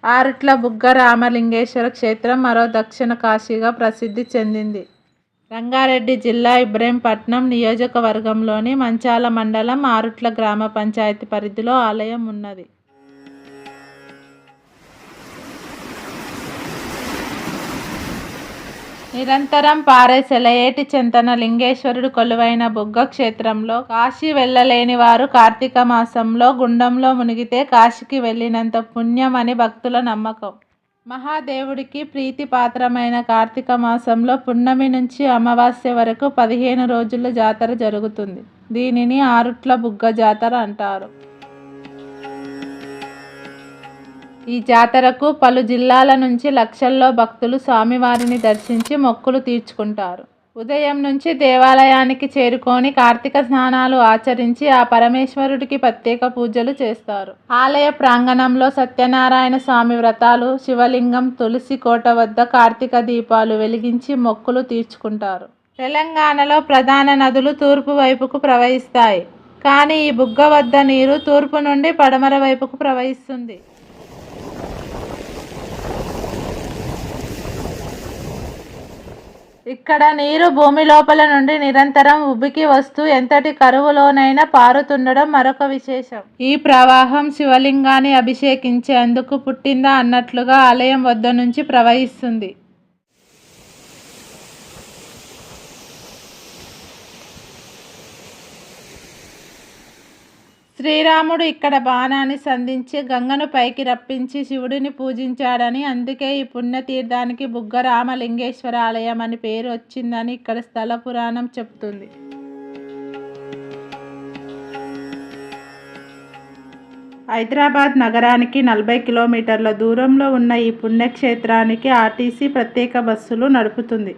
ఆరుట్ల బుగ్గ రామలింగేశ్వర క్షేత్రం మరో దక్షిణ కాశీగా ప్రసిద్ధి చెందింది. రంగారెడ్డి జిల్లా ఇబ్రహీంపట్నం నియోజకవర్గంలోని మంచాల మండలం ఆరుట్ల గ్రామ పంచాయతీ పరిధిలో ఆలయం ఉన్నది. నిరంతరం పారే సెలయేటి చెంతన లింగేశ్వరుడు కొలువైన బుగ్గ క్షేత్రంలో కాశీ వెళ్ళలేని వారు కార్తీక మాసంలో గుండంలో మునిగితే కాశీకి వెళ్ళినంత పుణ్యం అని భక్తుల నమ్మకం. మహాదేవుడికి ప్రీతిపాత్రమైన కార్తీక మాసంలో పున్నమి నుంచి అమావాస్య వరకు 15 రోజుల జాతర జరుగుతుంది. దీనిని ఆరుట్ల బుగ్గ జాతర అంటారు. ఈ జాతరకు పలు జిల్లాల నుంచి లక్షల్లో భక్తులు స్వామివారిని దర్శించి మొక్కులు తీర్చుకుంటారు. ఉదయం నుంచి దేవాలయానికి చేరుకొని కార్తీక స్నానాలు ఆచరించి ఆ పరమేశ్వరుడికి ప్రత్యేక పూజలు చేస్తారు. ఆలయ ప్రాంగణంలో సత్యనారాయణ స్వామి వ్రతాలు, శివలింగం, తులసి కోట వద్ద కార్తీక దీపాలు వెలిగించి మొక్కులు తీర్చుకుంటారు. తెలంగాణలో ప్రధాన నదులు తూర్పు వైపుకు ప్రవహిస్తాయి. కానీ ఈ బుగ్గ వద్ద నీరు తూర్పు నుండి పడమర వైపుకు ప్రవహిస్తుంది. ఇక్కడ నీరు భూమి లోపల నుండి నిరంతరం ఉబికి వస్తూ ఎంతటి కరువులోనైనా పారుతుండడం మరొక విశేషం. ఈ ప్రవాహం శివలింగాన్ని అభిషేకించేందుకు పుట్టిందా అన్నట్లుగా ఆలయం వద్ద నుంచి ప్రవహిస్తుంది. శ్రీరాముడు ఇక్కడ బాణాన్ని సంధించి గంగను పైకి రప్పించి శివుడిని పూజించాడని, అందుకే ఈ పుణ్యతీర్థానికి బుగ్గ రామలింగేశ్వర ఆలయం అని పేరు వచ్చిందని ఇక్కడ స్థల పురాణం చెప్తుంది. హైదరాబాద్ నగరానికి 40 కిలోమీటర్ల దూరంలో ఉన్న ఈ పుణ్యక్షేత్రానికి ఆర్టీసీ ప్రత్యేక బస్సులు నడుపుతుంది.